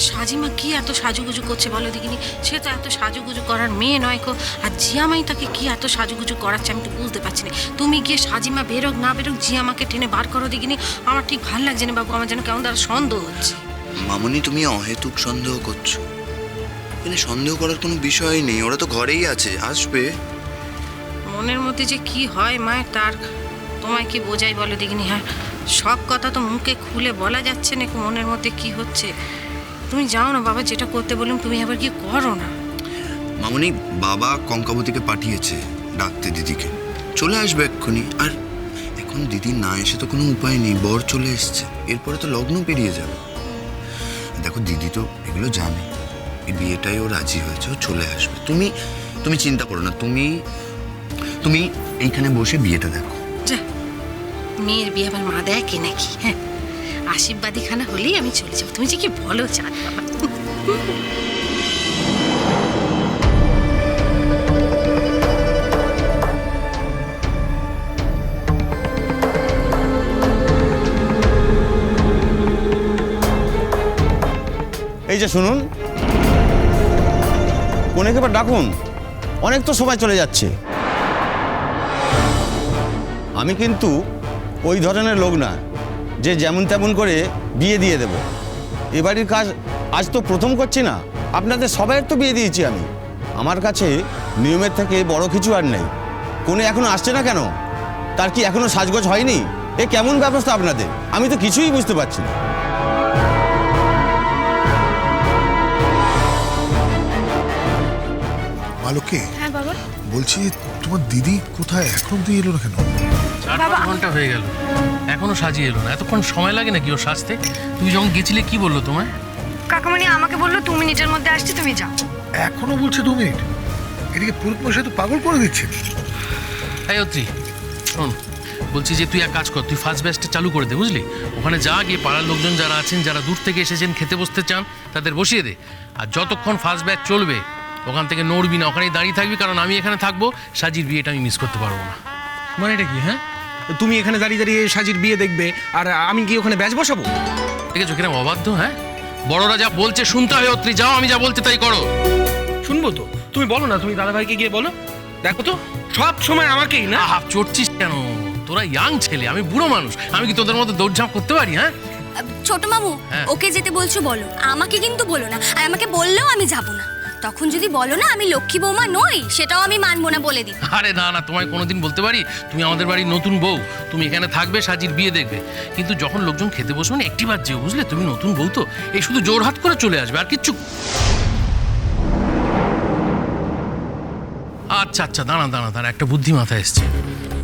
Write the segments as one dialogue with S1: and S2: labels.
S1: সাজিমা কি এত সাজুগুজু করছে বলো দেখিনি? সে তো এত সাজুগুজু করার মেয়ে নয় গো। আর জিয়ামাই তাকে কি এত সাজুগুজু করাচ্ছে আমি তো বুঝতে পারছি না। তুমি গিয়ে সাজিমা বেরোক না বেরোক জিয়ামাকে টেনে বার করো দেখিনি। আমার ঠিক ভালো লাগছে না বাবু, আমার যেন কেমন তার সন্দেহ হচ্ছে।
S2: মামনি, তুমি অহেতুক সন্দেহ করছো। মানে সন্দেহ করার কোনো বিষয় নেই, ওরা তো ঘরেই আছে, আসবে।
S1: মনের মধ্যে যে কি হয় মায়ের, তার তোমায় কি বোঝাই বলো দেখিনি? হ্যাঁ, সব কথা তো মুখে খুলে বলা যাচ্ছে না মনের মধ্যে কি হচ্ছে। তুমি যাও না বাবা, যেটা করতে বললাম তুমি আবার গিয়ে করো না।
S2: মামনি, বাবা কঙ্কাবতীকে পাঠিয়েছে ডাকতে দিদিকে, চলে আসবে এক্ষুনি। আর এখন দিদি না এসে তো কোনো উপায় নেই, বর চলে এসছে, এরপরে তো লগ্ন পেরিয়ে যাবে। দেখো দিদি তো এগুলো জানে, এই বিয়েটাই ও রাজি হয়েছে, ও চলে আসবে। তুমি তুমি চিন্তা করো না, তুমি তুমি এইখানে বসে বিয়েটা দেখো।
S1: যা, মেয়ের বিয়ে আবার মা দেয় কে নাকি? হ্যাঁ, আশীর্বাদী খানা হলেই আমি চলে যাবো। তুমি যে কি বলো চাঁদ বাবা।
S3: এই যে শুনুন, কোনেকে এবার ডাকুন, অনেক তো সময় চলে যাচ্ছে। আমি কিন্তু ওই ধরনের লোক না যে যেমন তেমন করে বিয়ে দিয়ে দেব। এ বাড়ির কাজ আজ তো প্রথম করছি না, আপনাদের সবাইয়ের তো বিয়ে দিয়েছি আমি। আমার কাছে নিয়মের থেকে বড় কিছু আর নেই। কোনে এখনো আসছে না কেন? তার কি এখনো সাজগোজ হয়নি? এ কেমন ব্যবস্থা আপনাদের? আমি তো কিছুই বুঝতে পারছি না।
S4: আলোকে,
S5: হ্যাঁ বাবা।
S4: বলছি তোমার দিদি কোথায়, এখন তুই এলো না কেন?
S5: 4-5
S6: ঘন্টা হয়ে গেল, এখনো সাজিয়ে এলো না। এতক্ষণ সময় লাগে নাকি ওর সাজতে? তুমি যখন গেছিলে কি বললো তোমায়?
S5: কাকামণি আমাকে বললো 2 মিনিটের মধ্যে আসছি, তুমি যাও।
S4: এখনো বলছে 2 মিনিট? এদিকে পুরুত মশাই তো পাগল করে দিচ্ছে।
S6: এই অত্রি, শোন, বলছি যে তুই এক কাজ কর, তুই ফার্স্ট ব্যাচটা চালু করে দে, বুঝলি? ওখানে যা গিয়ে পাড়ার লোকজন যারা আছেন, যারা দূর থেকে এসেছেন খেতে বসতে চান, তাদের বসিয়ে দে। আর যতক্ষণ ফার্স্ট ব্যাচ চলবে ওখান থেকে নড়বি না, ওখানেই দাঁড়িয়ে থাকবি, কারণ আমি এখানে থাকবো। সাজির বিয়েটা আমি মিস করতে পারবো না।
S7: মানে এটা কি? হ্যাঁ, তুমি এখানে দাঁড়িয়ে দাঁড়িয়ে সাজির বিয়ে দেখবে আর আমি কি ওখানে ব্যাচ বসাবো?
S6: ঠিক আছে, কিরম অবাধ্য! হ্যাঁ, বড়রা যা বলছে শুনতে হয় অত্রি, যাও, আমি যা বলতে তাই করো।
S7: শুনবো তো, তুমি বলো না, তুমি দাদাভাইকে গিয়ে বলো। দেখো তো, সব সময় আমাকেই না।
S6: হাফ চড়ছিস কেন? তোরা ইয়াং ছেলে, আমি বুড়ো মানুষ, আমি কি তোদের মতো দৌড়ঝাঁপ করতে পারি? হ্যাঁ,
S5: ছোট মামু,
S6: হ্যাঁ।
S5: ওকে যেতে বলছো বলো, আমাকে কিন্তু বলো না। আর আমাকে বললেও আমি যাব না। তখন যদি বলো না আমি লক্ষ্মী বৌমা নই, সেটাও আমি মানবো না, বলে দিই।
S6: আরে না না, তোমায় কোনোদিন বলতে পারি তুমি আমাদের বাড়ির নতুন বউ, তুমি এখানে থাকবে, সাজির বিয়ে দেখবে। কিন্তু যখন লোকজন খেতে বসবে না, একটিবার যেও, বুঝলে? তুমি নতুন বউ তো, এই শুধু জোরহাট করে চলে আসবে, আর কিচ্ছু। আচ্ছা আচ্ছা, দাঁড়া দাঁড়া দাঁড়া, একটা বুদ্ধি মাথায় এসছে।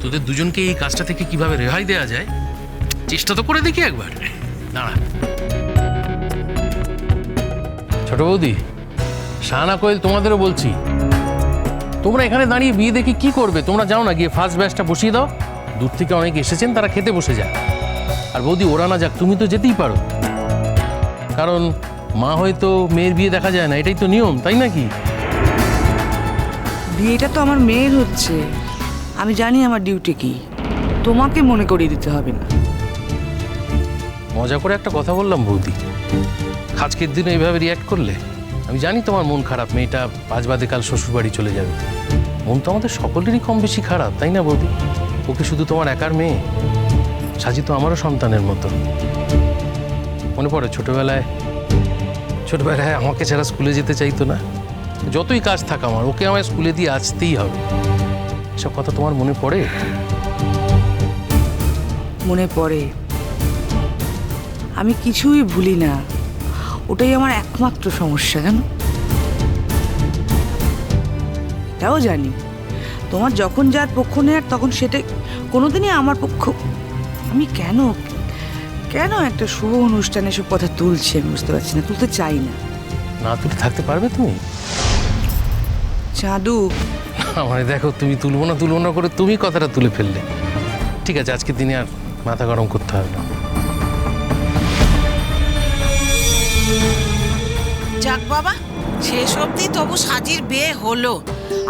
S6: তোদের দুজনকে এই কাজটা থেকে কিভাবে রেহাই দেওয়া যায়, চেষ্টা তো করে দেখি একবার। দাঁড়া। ছোট বৌদি, শাহানা কোয়েল, তোমাদেরও বলছি, তোমরা এখানে দাঁড়িয়ে বিয়ে দেখি কি করবে? তোমরা যাও না, গিয়ে ফার্স্ট ব্যাচটা বসিয়ে দাও। দূর থেকে অনেকে এসেছেন, তারা খেতে বসে যায়। আর বৌদি, ওরা না যাক, তুমি তো যেতেই পারো, কারণ মা হয়তো মেয়ের বিয়ে দেখা যায় না, এটাই তো নিয়ম, তাই নাকি?
S8: বিয়েটা তো আমার মেয়ের হচ্ছে, আমি জানি আমার ডিউটি কি, তোমাকে মনে করিয়ে দিতে হবে না।
S6: মজা করে একটা কথা বললাম বৌদি, আজকের দিনে এইভাবে রিয়াক্ট করলে? আমি জানি তোমার মন খারাপ, মেয়েটা আজ বাদে কাল শ্বশুর বাড়ি চলে যাবে। মন তো আমাদের সকলেরই কম বেশি খারাপ, তাই না বৌদি? ওকে শুধু তোমার একার মেয়ে, সাজি তো আমারও সন্তানের মতো। মনে পড়ে ছোটবেলায় আমাকে ছাড়া স্কুলে যেতে চাইতো না। যতই কাজ থাক আমার, ওকে আমায় স্কুলে দিয়ে আসতেই হবে। এসব কথা তোমার মনে পড়ে?
S8: মনে পড়ে, আমি কিছুই ভুলি না, ওটাই আমার একমাত্র সমস্যা, জানো? এটাও জানি তোমার যখন যার পক্ষ নেয়ার তখন সেটা কোনোদিনই আমার পক্ষ। আমি কেন কেন একটা শুভ অনুষ্ঠানে সব কথা তুলছি আমি বুঝতে পারছি না, তুলতে চাই না।
S6: না তুলে থাকতে পারবে তুমি?
S8: চাঁদু,
S6: মানে দেখো, তুমি তুলবো না করে তুমি কথাটা তুলে ফেললে। ঠিক আছে, আজকের দিনে আর মাথা গরম করতে হবে না।
S1: যাক বাবা,
S9: শেষ অবধি তবু সাজির বিয়ে হলো।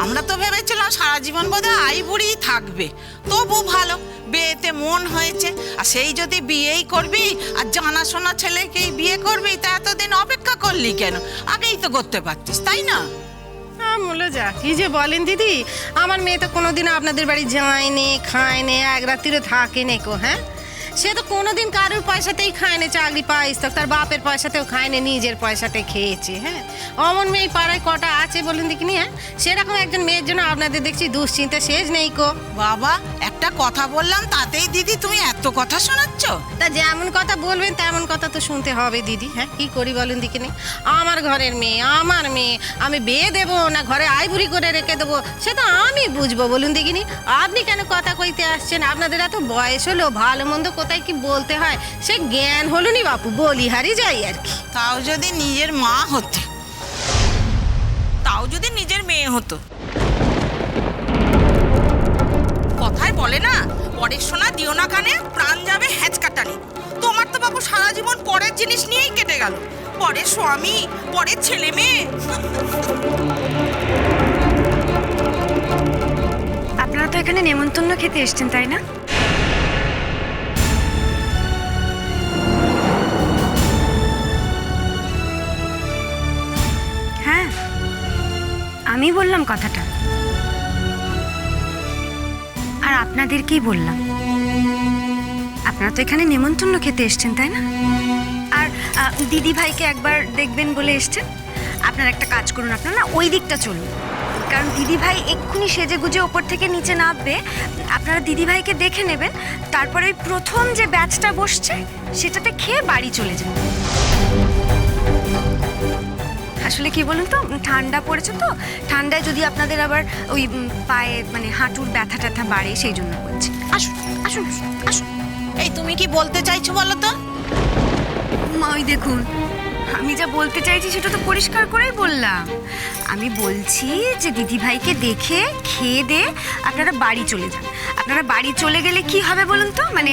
S9: আমরা তো ভেবেছিলাম সারা জীবন বোধহয় আইবুড়িই থাকবে, তবু ভালো বিয়েতে মন হয়েছে। আর সেই যদি বিয়েই করবি আর জানাশোনা ছেলেকেই বিয়ে করবি, তা এতদিন অপেক্ষা করলি কেন? আগেই তো করতে পারতিস, তাই না?
S1: বলে যা কি যে বলেন দিদি, আমার মেয়ে তো কোনোদিন আপনাদের বাড়ি যায়নি, খায়নি, এক রাত্রিরে থাকেনি কো। হ্যাঁ, সে তো কোনোদিন কারোর পয়সাতেই খায়নি, চাকরি পাইস তো তার বাপের পয়সাতেও খায়নি, নিজের পয়সাতে খেয়েছে। হ্যাঁ, অমন মেয়ে পাড়ায় কটা আছে বলুন দেখিনি? হ্যাঁ, সেরকম একজন মেয়ের জন্য আপনাদের দেখছি দুশ্চিন্তা শেষ নেই কো।
S9: বাবা, একটা কথা বললাম তাতেই দিদি তুমি এত কথা শোনাচ্ছ?
S1: তা যেমন কথা বলবেন তেমন কথা তো শুনতে হবে দিদি। হ্যাঁ, কি করি বলুন দেখিনি? আমার ঘরের মেয়ে, আমার মেয়ে, আমি বিয়ে দেবো না ঘরে আইবুড়ি করে রেখে দেবো সে তো আমি বুঝবো বলুন দেখিনি? আপনি কেন কথা কইতে আসছেন? আপনাদের এত বয়স হলো, ভালো মন্দ কোথায় কি বলতে হয় সে জ্ঞান হলো নি বাপু, বলিহারি যাই আর কি।
S9: তাও যদি নিজের মা হতে, তাও যদি নিজের মেয়ে হতো। কথায় বলে না, পরের সোনা দিও না কানে, প্রাণ যাবে হ্যাঁচকাটানি। তোমার তো বাবু সারা জীবন পরের জিনিস নিয়েই কেটে গেল, পরের স্বামী, পরের ছেলে মেয়ে।
S5: আপনারা তো এখানে নেমন্তন্ন খেতে এসেছেন, তাই না? হ্যাঁ, আমি বললাম কথাটা, আর আপনাদেরকেই বললাম। আপনারা তো এখানে নেমন্তন্ন খেতে এসেছেন, তাই না? আর দিদি ভাইকে একবার দেখবেন বলে এসেছেন। আপনারা একটা কাজ করুন, আপনারা না ওই দিকটা চলুন, কারণ দিদি ভাই এক্ষুনি সেজে গুজে ওপর থেকে নিচে নামবে। আপনারা দিদি ভাইকে দেখে নেবেন, তারপরে ওই প্রথম যে ব্যাচটা বসছে সেটাতে খেয়ে বাড়ি চলে যান। আসলে কি বলুন তো, ঠান্ডা পড়েছে তো, ঠান্ডায় যদি আপনাদের আবার ওই পায়ে মানে হাঁটুর ব্যথা ট্যাথা বাড়ে, সেই জন্য বলছি। আসুন আসুন আসুন।
S9: এই তুমি কি বলতে চাইছো বলো তো?
S5: মা, ওই দেখুন, আমি যা বলতে চাইছি সেটা তো পরিষ্কার করেই বললাম। আমি বলছি যে দিদিভাইকে দেখে খেয়ে দে আপনারা বাড়ি চলে যান। আপনারা বাড়ি চলে গেলে কি হবে বলুন তো, মানে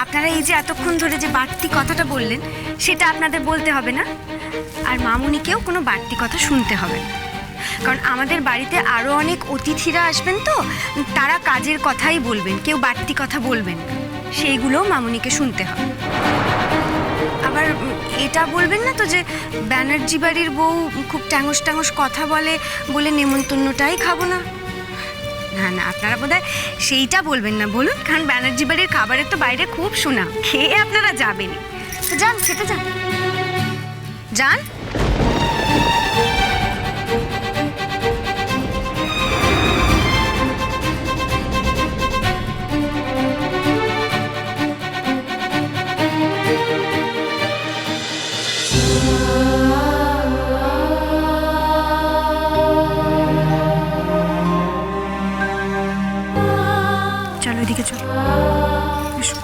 S5: আপনারা এই যে এতক্ষণ ধরে যে বাড়তি কথাটা বললেন সেটা আপনাদের বলতে হবে না, আর মামুনিকেও কোনো বাড়তি কথা শুনতে হবে না। কারণ আমাদের বাড়িতে আরও অনেক অতিথিরা আসবেন, তো তারা কাজের কথাই বলবেন, কেউ বাড়তি কথা বলবেন না, সেইগুলোও মামুনিকে শুনতে হবে। আবার এটা বলবেন না তো যে ব্যানার্জি বাড়ির বউ খুব ট্যাঙস ট্যাঙস কথা বলে বলে নেমন্তন্নটাই খাবো না। না না, আপনারা বোধহয় সেইটা বলবেন না, বলুন, কারণ ব্যানার্জি বাড়ির খাবারের তো বাইরে খুব সুনাম, খেয়ে আপনারা যাবেন। তো যান, খেতে যান, যান। চলো এদিকে চলো, এসো।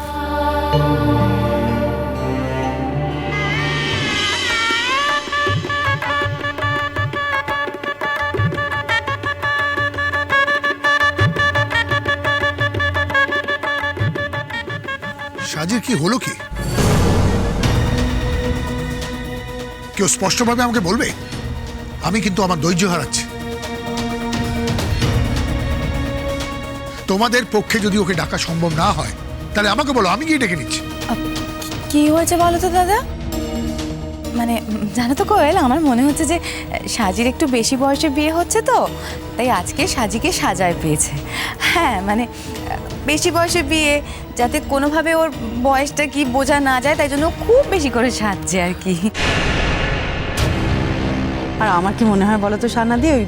S4: সাজির কি হলো কি? কেউ স্পষ্টভাবে আমাকে বলবে? আমি কিন্তু আমার ধৈর্য হারাচ্ছি। তোমাদের পক্ষে যদি ওকে ডাকা সম্ভব না হয় তাহলে আমাকে বলো, আমি গিয়ে ডেকে নিচ্ছি।
S10: কি হয়েছে বলো তো দাদা? মানে জানো তো কোয়েল, আমার মনে হচ্ছে যে সাজির একটু বেশি বয়সে বিয়ে হচ্ছে, তো তাই আজকে সাজিকে সাজায় পেয়েছে। হ্যাঁ, মানে বেশি বয়সে বিয়ে, যাতে কোনোভাবে ওর বয়সটা কি বোঝা না যায়, তাই জন্য খুব বেশি করে সাজছে আর কি।
S8: আর আমার কি মনে হয় বলো তো সানাদি, ওই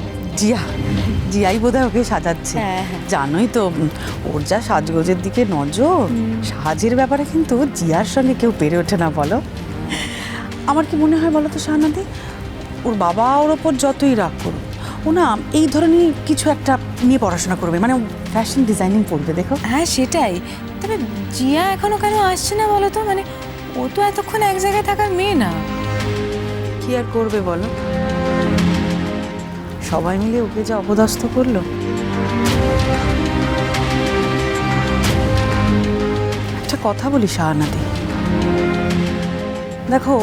S8: জিয়াই বোধহয় ওকে সাজাচ্ছে। জানোই তো ওর যা সাজগোজের দিকে নজর, সাজের ব্যাপারে কিন্তু জিয়ার সঙ্গে কেউ পেরে ওঠে না বলো। আমার কি মনে হয় বলো তো সানাদি, ওর বাবা ওর ওপর যতই রাগ করুক, ও না এই ধরনের কিছু একটা নিয়ে পড়াশোনা করবে, মানে ফ্যাশন ডিজাইনিং পড়বে। দেখো,
S10: হ্যাঁ সেটাই। তবে জিয়া এখনো কেন আসছে না বলো তো? মানে ও তো এতক্ষণ এক জায়গায় থাকার মেয়ে না।
S8: কি আর করবে বলো, সবাই মিলে ওকে যা অপদস্থ করলো। একটা কথা বলি শাহানাদি, দেখো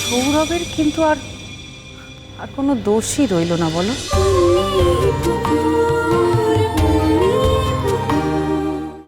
S11: সৌরভের কিন্তু আর কোনো দোষই রইল না, বলো।